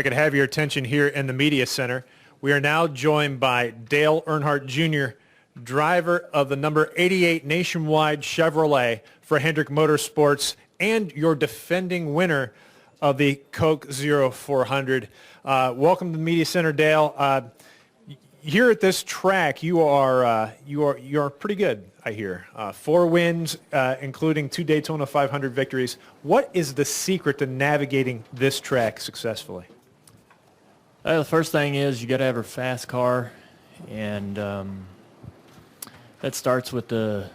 I could have your attention here in the media center. We are now joined by Dale Earnhardt Jr., driver of the number 88 Nationwide Chevrolet for Hendrick Motorsports and your defending winner of the Coke 0400. Welcome to the media center, Dale. Here at this track, you are pretty good, I hear. 4 wins, including 2 Daytona 500 victories. What is the secret to navigating this track successfully? The first thing is you got to have a fast car, and that starts with the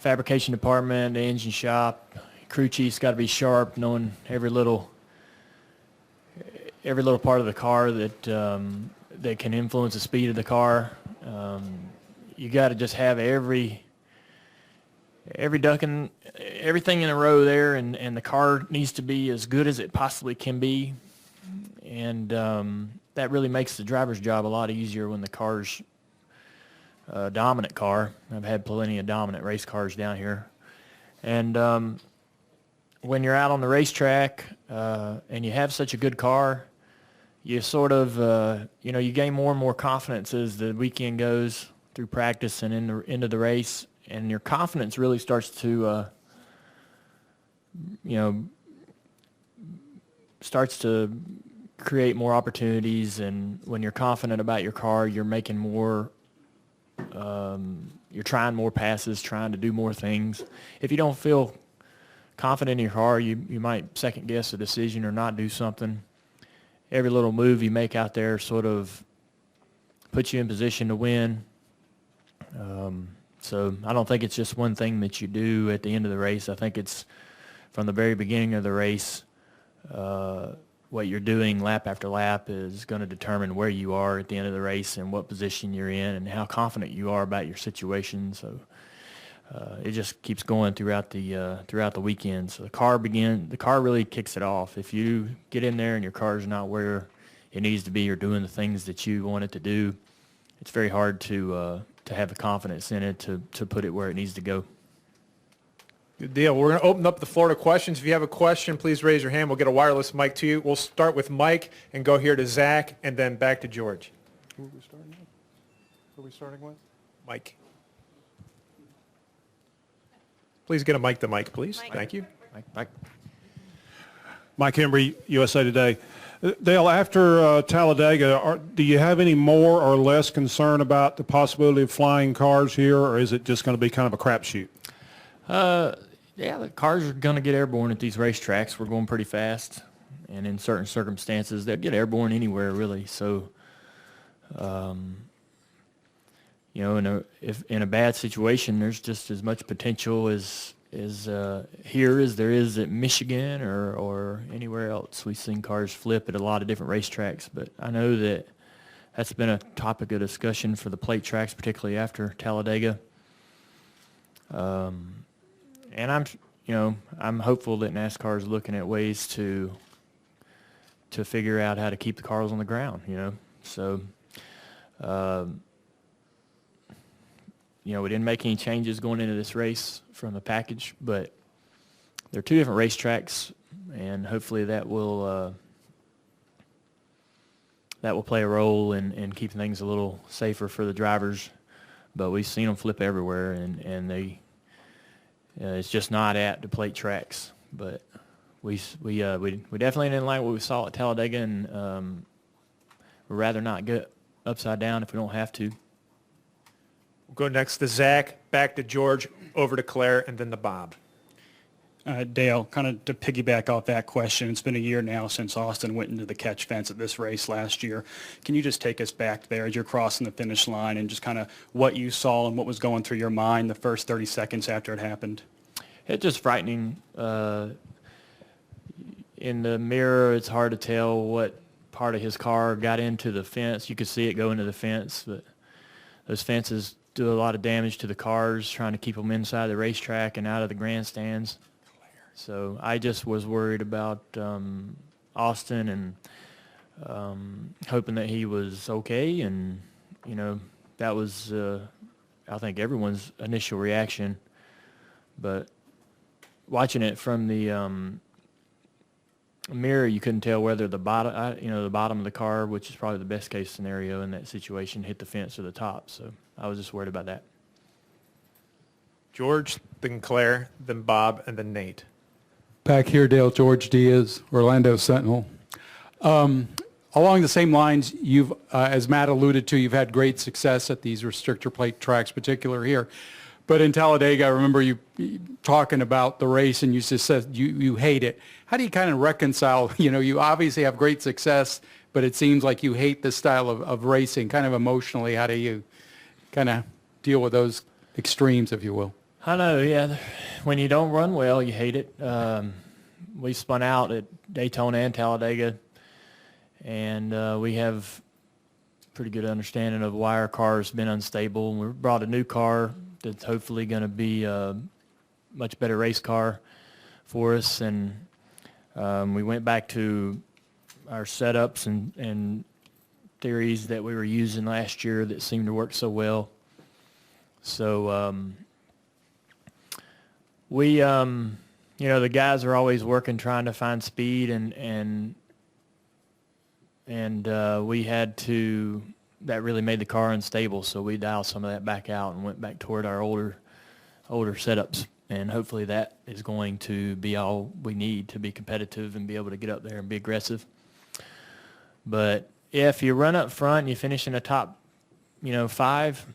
fabrication department, the engine shop. Crew chief's got to be sharp, knowing every little part of the car that that can influence the speed of the car. You got to just have every everything in a row there, and the car needs to be as good as it possibly can be. And that really makes the driver's job a lot easier when the car's a dominant car. I've had plenty of dominant race cars down here. And when you're out on the racetrack and you have such a good car, you sort of, you gain more and more confidence as the weekend goes through practice and into the race. And your confidence really starts to, create more opportunities. And when you're confident about your car, you're making more, you're trying more passes, trying to do more things. If you don't feel confident in your car, you might second guess a decision or not do something. Every little move you make out there sort of puts you in position to win. So I don't think it's just one thing that you do at the end of the race. I think it's from the very beginning of the race. What you're doing lap after lap is going to determine where you are at the end of the race and what position you're in and how confident you are about your situation. So it just keeps going throughout the weekend. So the car really kicks it off. If you get in there and your car's not where it needs to be or doing the things that you want it to do, it's very hard to have the confidence in it to put it where it needs to go. Good deal. We're going to open up the floor to questions. If you have a question, please raise your hand. We'll get a wireless mic to you. We'll start with Mike and go here to Zach and then back to George. Who are we starting with? Who are we starting with? Mike. Please get a mic to Mike, please. Mike. Thank you. Mike Hembry, USA Today. Dale, after Talladega, do you have any more or less concern about the possibility of flying cars here, or is it just going to be kind of a crapshoot? Yeah, the cars are going to get airborne at these racetracks. We're going pretty fast, and in certain circumstances, they'll get airborne anywhere, really. So, if in a bad situation, there's just as much potential as here as there is at Michigan or anywhere else. We've seen cars flip at a lot of different racetracks, but I know that's been a topic of discussion for the plate tracks, particularly after Talladega. And I'm hopeful that NASCAR is looking at ways to figure out how to keep the cars on the ground. So we didn't make any changes going into this race from the package, but there are 2 different racetracks, and hopefully that will play a role in keeping things a little safer for the drivers. But we've seen them flip everywhere, and they. It's just not at the plate tracks, but we definitely didn't like what we saw at Talladega, and we'd rather not get upside down if we don't have to. We'll go next to Zach, back to George, over to Claire, and then to Bob. Dale, kind of to piggyback off that question, it's been a year now since Austin went into the catch fence at this race last year. Can you just take us back there as you're crossing the finish line and just kind of what you saw and what was going through your mind the first 30 seconds after it happened? It's just frightening. In the mirror, it's hard to tell what part of his car got into the fence. You could see it go into the fence, but those fences do a lot of damage to the cars, trying to keep them inside the racetrack and out of the grandstands. So I just was worried about Austin and hoping that he was okay. And, that was, I think, everyone's initial reaction. But watching it from the mirror, you couldn't tell whether the bottom, the bottom of the car, which is probably the best case scenario in that situation, hit the fence or the top. So I was just worried about that. George, then Claire, then Bob, and then Nate. Back here, Dale, George Diaz, Orlando Sentinel. Along the same lines, you've, as Matt alluded to, you've had great success at these restrictor plate tracks, particular here. But in Talladega, I remember you talking about the race, and you just said you hate it. How do you kind of reconcile, you obviously have great success, but it seems like you hate this style of racing, kind of emotionally. How do you kind of deal with those extremes, if you will? I know, yeah. When you don't run well, you hate it. We spun out at Daytona and Talladega, and we have pretty good understanding of why our car's been unstable. We brought a new car that's hopefully going to be a much better race car for us, and we went back to our setups and theories that we were using last year that seemed to work so well. So we, the guys are always working, trying to find speed, and we had to, that really made the car unstable, so we dialed some of that back out and went back toward our older setups, and hopefully that is going to be all we need to be competitive and be able to get up there and be aggressive. But if you run up front and you finish in the top, 5,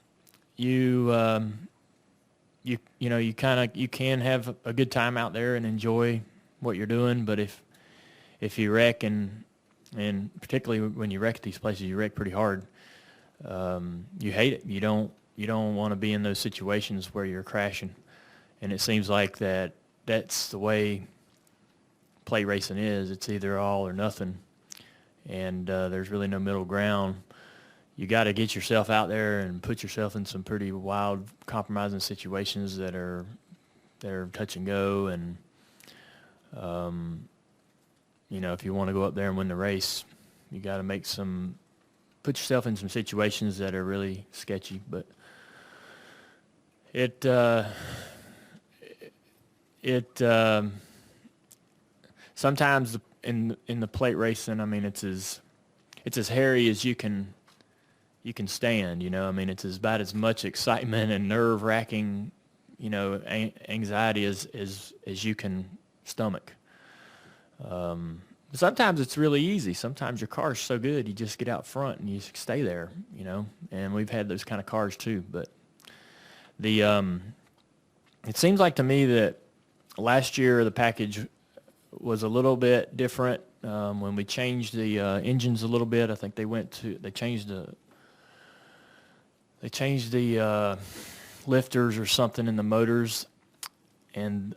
you can have a good time out there and enjoy what you're doing. But if you wreck, and particularly when you wreck at these places, you wreck pretty hard. You hate it. You don't want to be in those situations where you're crashing. And it seems like that's the way plate racing is. It's either all or nothing. And there's really no middle ground. You got to get yourself out there and put yourself in some pretty wild, compromising situations that are touch and go. And if you want to go up there and win the race, you got to put yourself in some situations that are really sketchy. But sometimes in the plate racing, it's as hairy as you can stand, it's about as much excitement and nerve-wracking, anxiety as you can stomach. Sometimes it's really easy. Sometimes your car's so good, you just get out front and you stay there, and we've had those kind of cars too. But it seems like to me that last year the package was a little bit different. When we changed the engines a little bit, I think they changed the lifters or something in the motors, and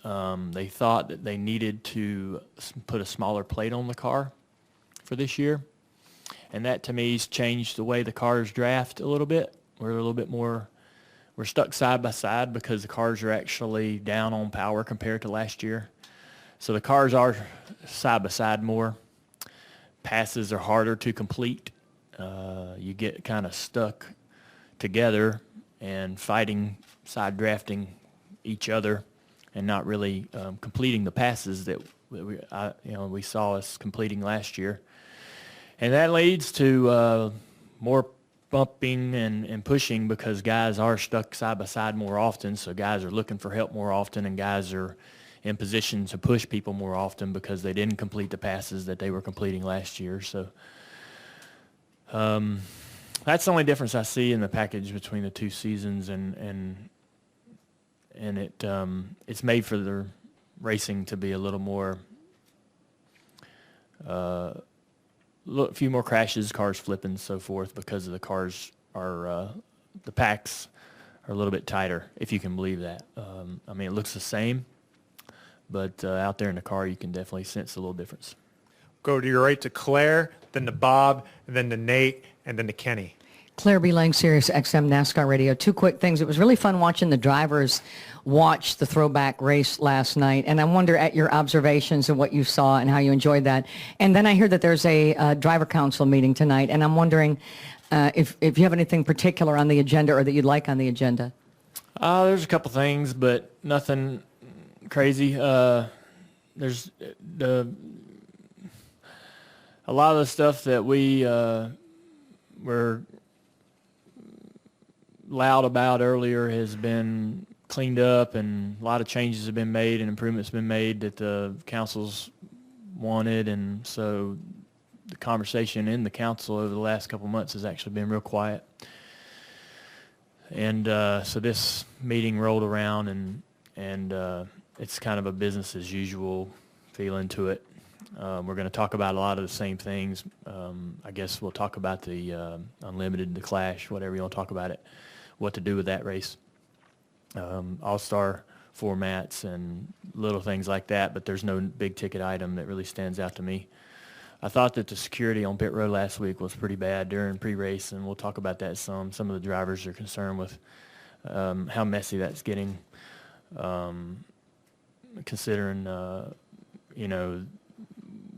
they thought that they needed to put a smaller plate on the car for this year. And that, to me, has changed the way the cars draft a little bit. We're a little bit more, we're stuck side by side because the cars are actually down on power compared to last year. So the cars are side by side more. Passes are harder to complete. You get kind of stuck together and fighting, side drafting each other, and not really completing the passes that we saw us completing last year. And that leads to more bumping and pushing because guys are stuck side by side more often, so guys are looking for help more often, and guys are in position to push people more often because they didn't complete the passes that they were completing last year. So that's the only difference I see in the package between the two seasons, and it's made for the racing to be a little more, a few more crashes, cars flipping, and so forth, because the cars are, the packs are a little bit tighter, if you can believe that. It looks the same, but out there in the car, you can definitely sense a little difference. Go to your right to Claire, then to Bob, and then to Nate, and then to Kenny. Claire B. Lang, Sirius XM NASCAR Radio. Two quick things. It was really fun watching the drivers watch the throwback race last night, and I wonder at your observations and what you saw and how you enjoyed that. And then I hear that there's a driver council meeting tonight, and I'm wondering if you have anything particular on the agenda or that you'd like on the agenda. There's a couple things, but nothing crazy. There's a lot of the stuff that we were loud about earlier has been cleaned up, and a lot of changes have been made and improvements have been made that the council's wanted, and so the conversation in the council over the last couple of months has actually been real quiet. And so this meeting rolled around, and it's kind of a business as usual feeling to it. We're going to talk about a lot of the same things. I guess we'll talk about the Unlimited, the Clash, whatever you want to talk about it, what to do with that race. All-star formats and little things like that, but there's no big ticket item that really stands out to me. I thought that the security on pit road last week was pretty bad during pre-race, and we'll talk about that some. Some of the drivers are concerned with how messy that's getting, considering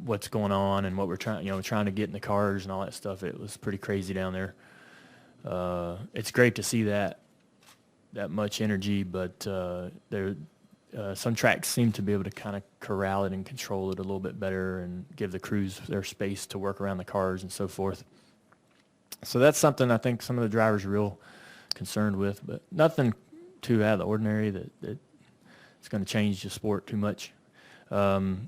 what's going on and what we're trying to get in the cars and all that stuff. It was pretty crazy down there. It's great to see that much energy, but some tracks seem to be able to kind of corral it and control it a little bit better and give the crews their space to work around the cars and so forth. So that's something I think some of the drivers are real concerned with, but nothing too out of the ordinary that it's going to change the sport too much. The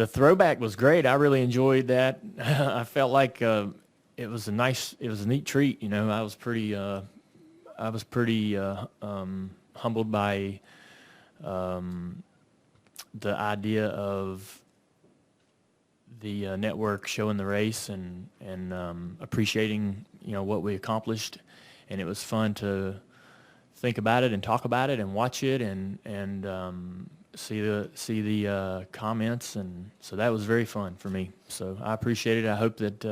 throwback was great. I really enjoyed that. I felt like it was a neat treat. I was pretty humbled by the idea of the network showing the race and appreciating what we accomplished, and it was fun to think about it and talk about it and watch it and see the comments, and so that was very fun for me. So I appreciate it. I hope that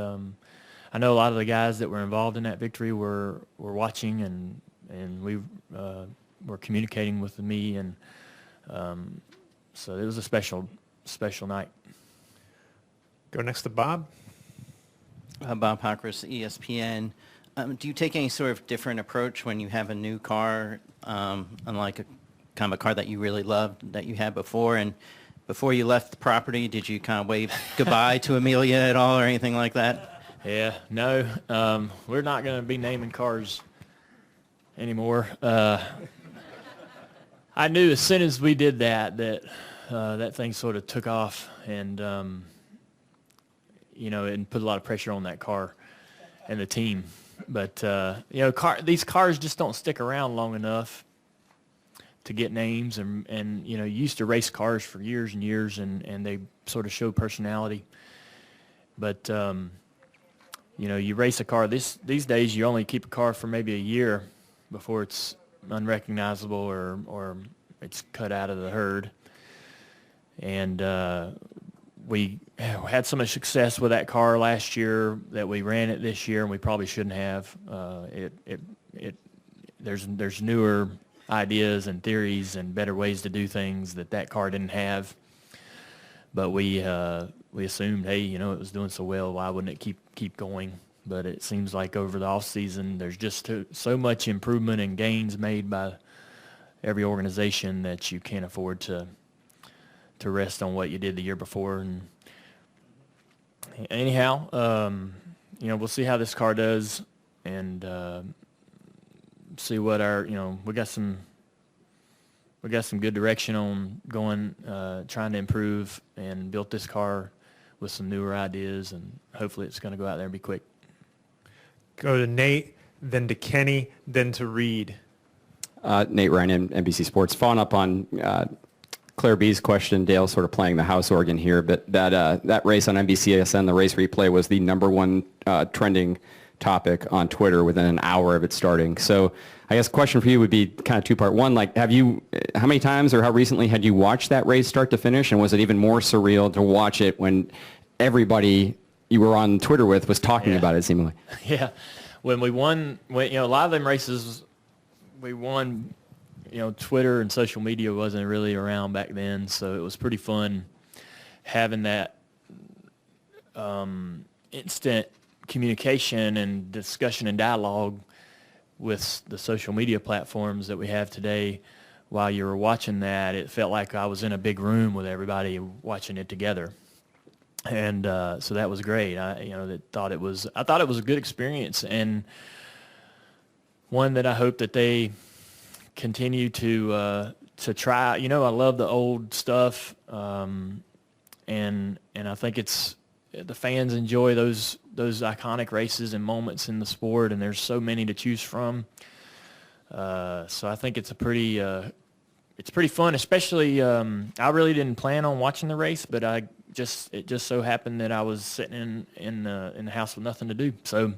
I know a lot of the guys that were involved in that victory were watching and we were communicating with me, and so it was a special night. Go next to Bob. Bob Hockris, ESPN. Do you take any sort of different approach when you have a new car, unlike a kind of a car that you really loved that you had before? And before you left the property, did you kind of wave goodbye to Amelia at all or anything like that? Yeah, no, we're not going to be naming cars anymore. I knew as soon as we did that thing sort of took off, and and put a lot of pressure on that car and the team. But these cars just don't stick around long enough to get names, and you used to race cars for years and years, and they sort of show personality. But you race a car these days, you only keep a car for maybe a year before it's unrecognizable or it's cut out of the herd. And we had so much success with that car last year that we ran it this year, and we probably shouldn't have. There's newer ideas and theories and better ways to do things that car didn't have. But we assumed, hey, it was doing so well, why wouldn't it keep going? But it seems like over the off season, there's just so much improvement and gains made by every organization that you can't afford to rest on what you did the year before. And anyhow, we'll see how this car does, and see what we got some good direction on going, trying to improve, and built this car with some newer ideas, and hopefully it's going to go out there and be quick. Go to Nate, then to Kenny, then to Reed. Nate Ryan, NBC Sports. Following up on Claire B's question, Dale sort of playing the house organ here, but that race on NBCSN, the race replay, was the number one trending topic on Twitter within an hour of it starting. So I guess the question for you would be kind of two-part. One, how many times or how recently had you watched that race start to finish, and was it even more surreal to watch it when everybody you were on Twitter with was talking about it seemingly? Yeah. When we won, a lot of them races we won, Twitter and social media wasn't really around back then, so it was pretty fun having that instant communication and discussion and dialogue with the social media platforms that we have today. while you were watching that, it felt like I was in a big room with everybody watching it together. And so that was great. I thought it was a good experience, and one that I hope that they continue to try. I love the old stuff, and I think it's the fans enjoy those iconic races and moments in the sport, and there's so many to choose from. So I think it's pretty fun, especially I really didn't plan on watching the race, but it just so happened that I was sitting in the house with nothing to do. So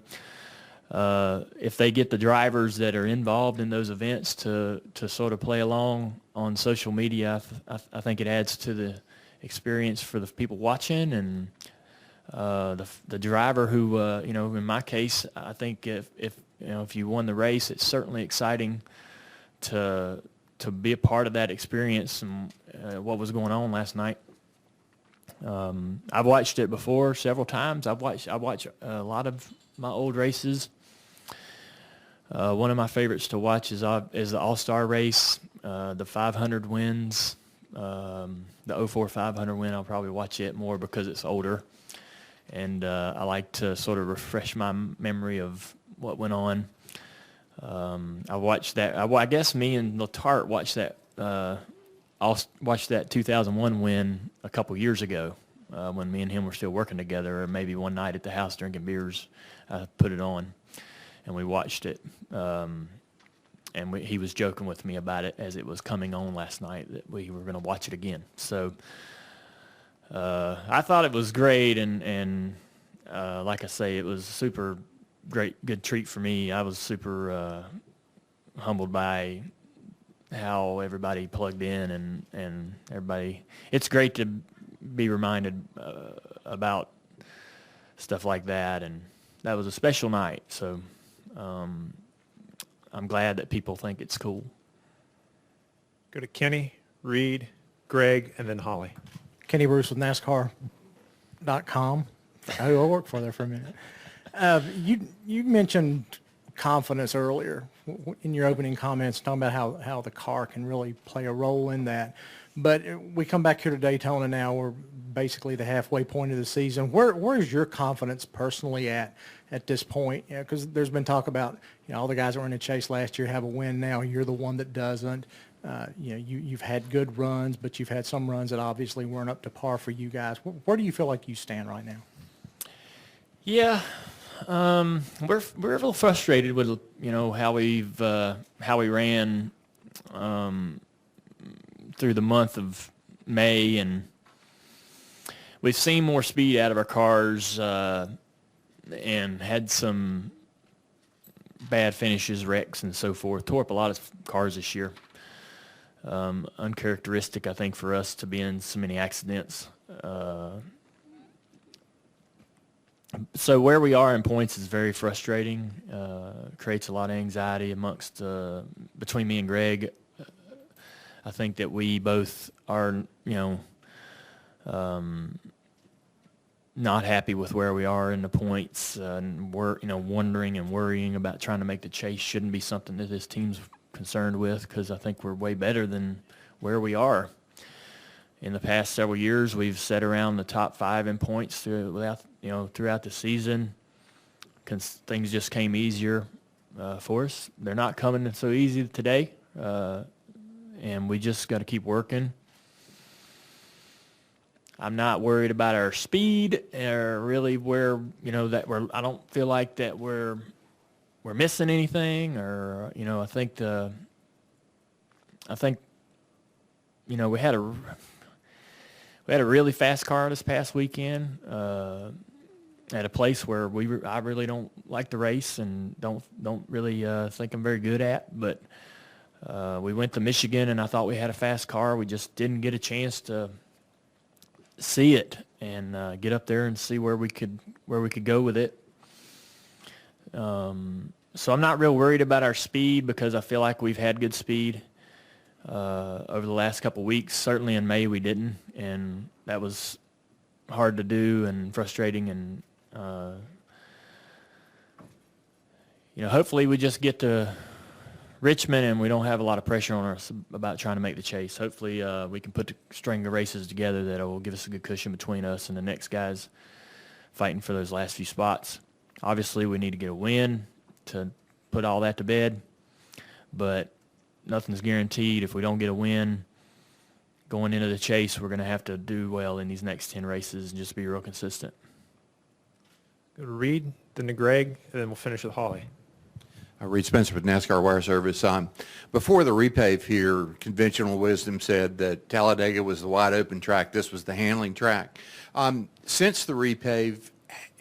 if they get the drivers that are involved in those events to sort of play along on social media, I think it adds to the experience for the people watching, and the driver who in my case, I think if you won the race, it's certainly exciting to be a part of that experience and what was going on last night. I've watched it before several times. I watched a lot of my old races. One of my favorites to watch is the All-Star race, the 500 wins, the 04 500 win. I'll probably watch it more because it's older, and I like to sort of refresh my memory of what went on. I watched that. I guess me and Letarte watched that. Watched that 2001 win a couple years ago when me and him were still working together, or maybe one night at the house drinking beers. I put it on, and we watched it. And he was joking with me about it as it was coming on last night that we were going to watch it again. So I thought it was great, and like I say, it was a super good treat for me. I was super humbled by how everybody plugged in and everybody. It's great to be reminded about stuff like that, and that was a special night. So I'm glad that people think it's cool. Go to Kenny, Reed, Greg, and then Holly. Kenny Bruce with NASCAR.com. I worked for there for a minute. You mentioned confidence earlier in your opening comments, talking about how the car can really play a role in that. But we come back here to Daytona now. We're basically the halfway point of the season. Where is your confidence personally at this point? Because there's been talk about all the guys that were in the chase last year have a win now. You're the one that doesn't. You've had good runs, but you've had some runs that obviously weren't up to par for you guys. Where do you feel like you stand right now? Yeah, we're a little frustrated with how we ran through the month of May, and we've seen more speed out of our cars and had some bad finishes, wrecks, and so forth. Tore up a lot of cars this year. Uncharacteristic, I think, for us to be in so many accidents. So where we are in points is very frustrating. Creates a lot of anxiety amongst between me and Greg. I think that we both are, not happy with where we are in the points, and we're, wondering and worrying about trying to make the chase. Shouldn't be something that this team's concerned with, because I think we're way better than where we are. In the past several years, we've sat around the top 5 in points throughout the season. Things just came easier for us. They're not coming so easy today, and we just got to keep working. I'm not worried about our speed or really where I don't feel like that we're missing anything, or I think we had a really fast car this past weekend at a place where I really don't like the race and don't really think I'm very good at. But we went to Michigan, and I thought we had a fast car. We just didn't get a chance to see it and get up there and see where we could go with it. So I'm not real worried about our speed, because I feel like we've had good speed over the last couple of weeks. Certainly in May we didn't, and that was hard to do and frustrating. And hopefully we just get to Richmond, and we don't have a lot of pressure on us about trying to make the chase. Hopefully we can put the string of races together that will give us a good cushion between us and the next guys fighting for those last few spots. Obviously, we need to get a win to put all that to bed, but nothing's guaranteed. If we don't get a win going into the chase, we're going to have to do well in these next 10 races and just be real consistent. Go to Reed, then to Greg, and then we'll finish with Holly. Reed Spencer with NASCAR Wire Service. Before the repave here, conventional wisdom said that Talladega was the wide open track. This was the handling track. Since the repave,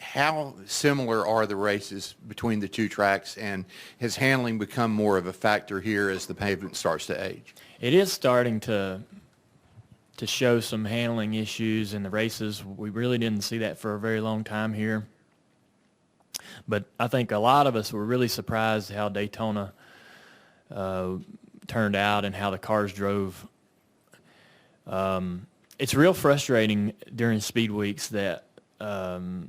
how similar are the races between the two tracks, and has handling become more of a factor here as the pavement starts to age? It is starting to show some handling issues in the races. We really didn't see that for a very long time here. But I think a lot of us were really surprised how Daytona turned out and how the cars drove. It's real frustrating during speed weeks that there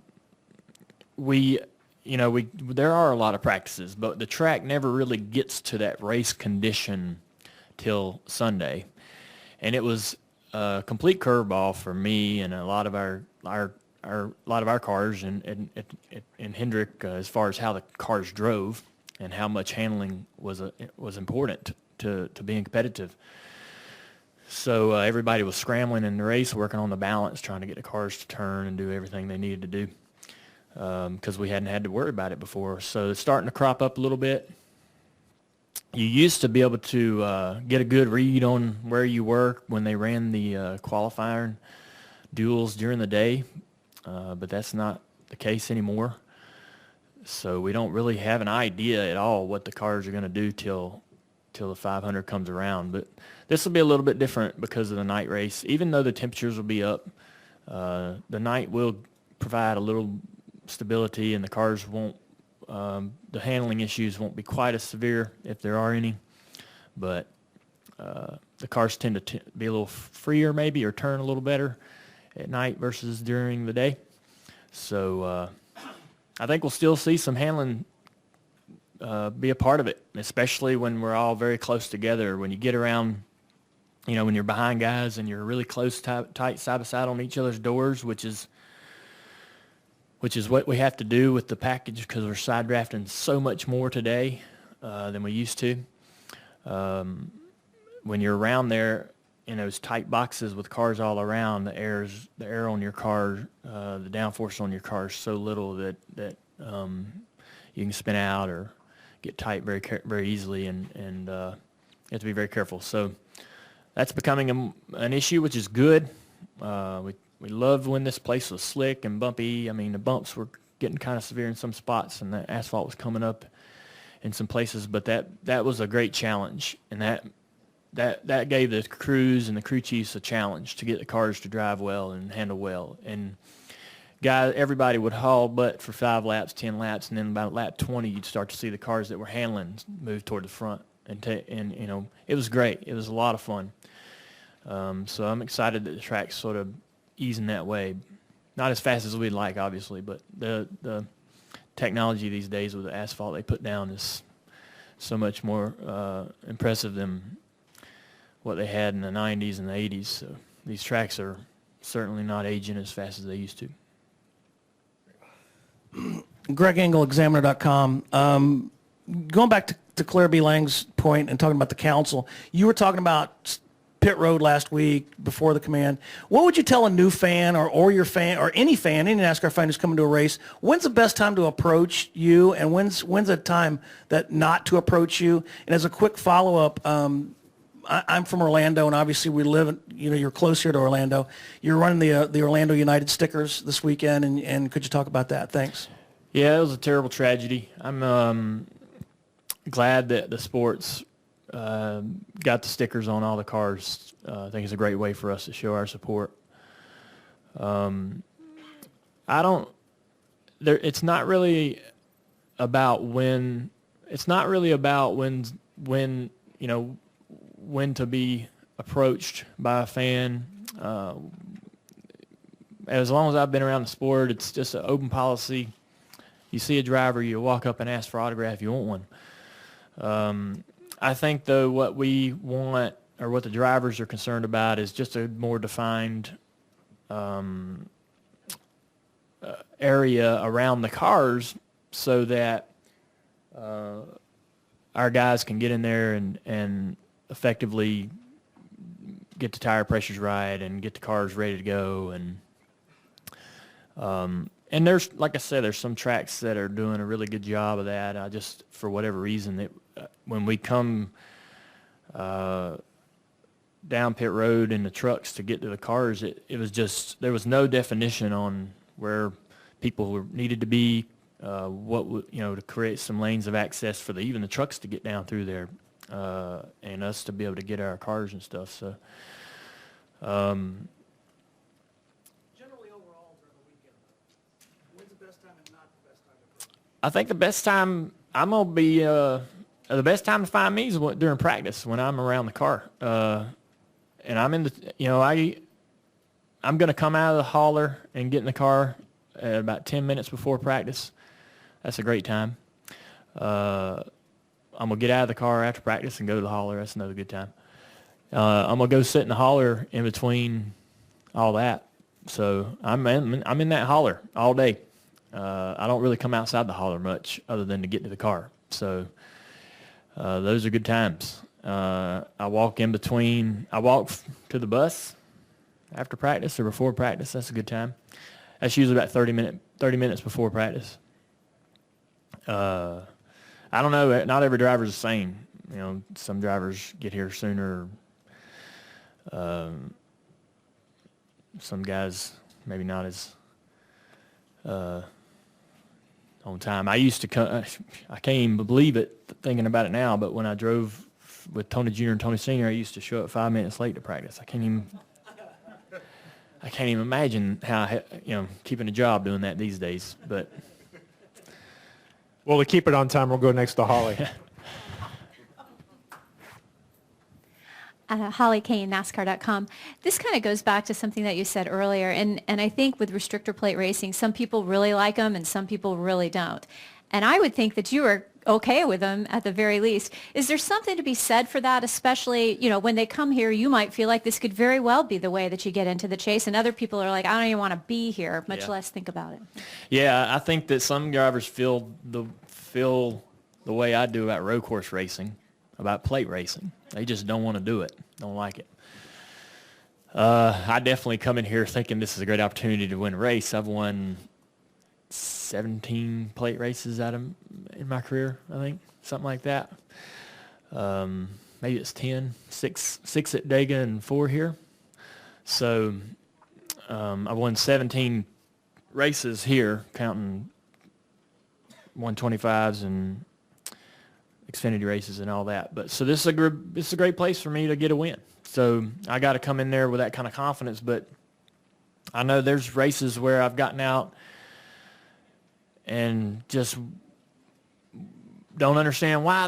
are a lot of practices, but the track never really gets to that race condition till Sunday. And it was a complete curveball for me and a lot of our cars and Hendrick as far as how the cars drove and how much handling was important to being competitive. So everybody was scrambling in the race, working on the balance, trying to get the cars to turn and do everything they needed to do because we hadn't had to worry about it before. So it's starting to crop up a little bit. You used to be able to get a good read on where you were when they ran the qualifying duels during the day, but that's not the case anymore. So we don't really have an idea at all what the cars are going to do till the 500 comes around. But this will be a little bit different because of the night race. Even though the temperatures will be up, the night will provide a little stability, and the cars won't. The handling issues won't be quite as severe if there are any, but the cars tend to be a little freer maybe or turn a little better at night versus during the day. So I think we'll still see some handling be a part of it, especially when we're all very close together. When you get around, when you're behind guys and you're really close, tight, side by side on each other's doors, which is what we have to do with the package because we're side drafting so much more today than we used to. When you're around there in those tight boxes with cars all around, the air on your car, the downforce on your car is so little that you can spin out or get tight very easily, and you have to be very careful. So that's becoming an issue, which is good. We loved when this place was slick and bumpy. I mean, the bumps were getting kind of severe in some spots, and the asphalt was coming up in some places. But that was a great challenge, and that gave the crews and the crew chiefs a challenge to get the cars to drive well and handle well. And everybody would haul butt for 5 laps, 10 laps, and then about lap 20, you'd start to see the cars that were handling move toward the front. And it was great. It was a lot of fun. So I'm excited that the track's sort of easing that way. Not as fast as we'd like, obviously, but the technology these days with the asphalt they put down is so much more impressive than what they had in the 90s and the 80s. So these tracks are certainly not aging as fast as they used to. Greg Engel, Examiner.com. Going back to Claire B. Lang's point and talking about the council, you were talking about pit road last week before the command. What would you tell a new fan or your fan or any NASCAR fan who's coming to a race? When's the best time to approach you, and when's a time that not to approach you? And as a quick follow-up, I'm from Orlando, and obviously we live, you're close here to Orlando. You're running the Orlando United stickers this weekend, and could you talk about that? Thanks. Yeah, it was a terrible tragedy. I'm glad that the sports got the stickers on all the cars. I think it's a great way for us to show our support. It's not really about when to be approached by a fan. As long as I've been around the sport, it's just an open policy. You see a driver, you walk up and ask for autograph, you want one. I think, though, what we want or what the drivers are concerned about is just a more defined area around the cars so that our guys can get in there and effectively get the tire pressures right and get the cars ready to go. And there's, like I said, there's some tracks that are doing a really good job of that. I just, for whatever reason, when we come down pit road in the trucks to get to the cars, it was just, there was no definition on where people needed to be, to create some lanes of access for even the trucks to get down through there, and us to be able to get our cars and stuff. So, Generally overall during the weekend, when's the best time and not the best time to put? I think the best time I'm gonna be, the best time to find me is during practice when I'm around the car, and I'm in the, I'm gonna come out of the hauler and get in the car at about 10 minutes before practice. That's a great time. I'm gonna get out of the car after practice and go to the hauler. That's another good time. I'm gonna go sit in the hauler in between all that. So I'm in that hauler all day. I don't really come outside the hauler much other than to get to the car. So those are good times. I walk in between. I walk to the bus after practice or before practice. That's a good time. That's usually about 30 minutes before practice. I don't know. Not every driver's the same. Some drivers get here sooner. Some guys maybe not as on time. I used to come. I can't even believe it thinking about it now. But when I drove with Tony Jr. and Tony Sr., I used to show up 5 minutes late to practice. I can't even imagine how keeping a job doing that these days. But Well, to keep it on time, we'll go next to Holly. Holly Kane, NASCAR.com. This kind of goes back to something that you said earlier, and I think with restrictor plate racing, some people really like them and some people really don't. And I would think that you are okay with them at the very least. Is there something to be said for that, especially, when they come here, you might feel like this could very well be the way that you get into the chase, and other people are like, I don't even want to be here, much less think about it. Yeah, I think that some drivers feel the way I do about road course racing, about plate racing. They just don't want to do it, don't like it. I definitely come in here thinking this is a great opportunity to win a race. I've won 17 plate races in my career, I think, something like that. Maybe it's 10, six at Dega and 4 here. So I've won 17 races here, counting 125s and Xfinity races and all that. But so this is a great place for me to get a win. So I got to come in there with that kind of confidence. But I know there's races where I've gotten out and just don't understand why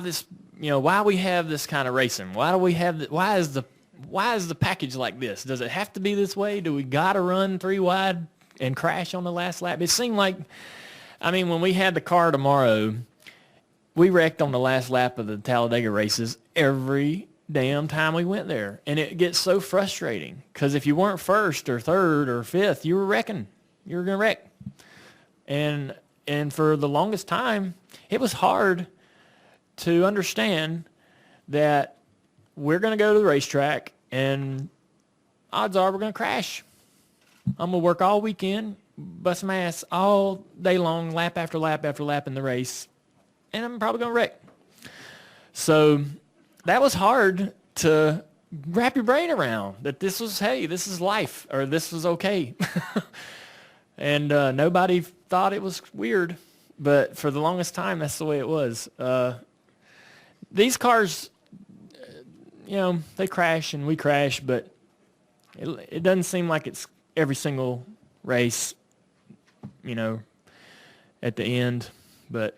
why we have this kind of racing. Why do we have why is the package like this? Does it have to be this way? Do we got to run 3 wide and crash on the last lap? It seemed like, when we had the car tomorrow, we wrecked on the last lap of the Talladega races every damn time we went there. And it gets so frustrating because if you weren't first or third or fifth, you were wrecking. You were going to wreck. And for the longest time, it was hard to understand that we're going to go to the racetrack and odds are we're going to crash. I'm going to work all weekend, bust my ass all day long, lap after lap after lap in the race, and I'm probably going to wreck. So that was hard to wrap your brain around, that this is life, or this was okay. And nobody thought it was weird, but for the longest time, that's the way it was. These cars, they crash and we crash, but it doesn't seem like it's every single race, at the end. But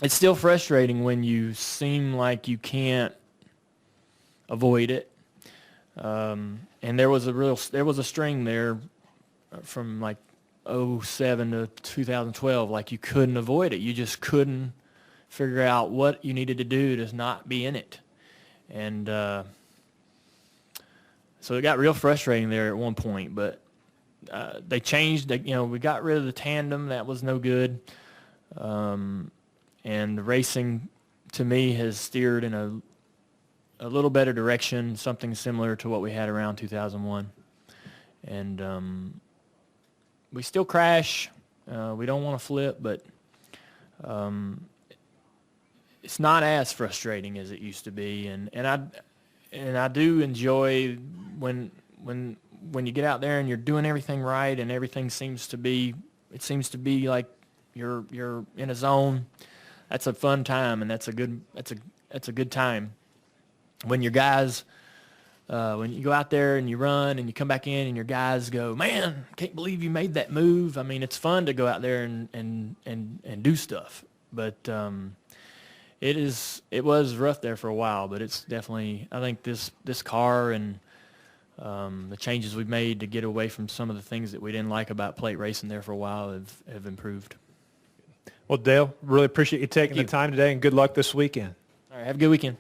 it's still frustrating when you seem like you can't avoid it. And there was a string there from like 2007 to 2012, like you couldn't avoid it. You just couldn't figure out what you needed to do to not be in it. And so it got real frustrating there at one point, but they changed. We got rid of the tandem. That was no good. And the racing, to me, has steered in a little better direction, something similar to what we had around 2001. And we still crash. We don't want to flip, but it's not as frustrating as it used to be. And I do enjoy when you get out there and you're doing everything right and everything seems to be like you're in a zone. That's a fun time, and that's a good time. When your guys, when you go out there and you run and you come back in and your guys go, man, can't believe you made that move. I mean, it's fun to go out there and do stuff. But it was rough there for a while, but it's definitely, I think this car and the changes we've made to get away from some of the things that we didn't like about plate racing there for a while have improved. Well, Dale, really appreciate you taking the time today, and good luck this weekend. All right, have a good weekend.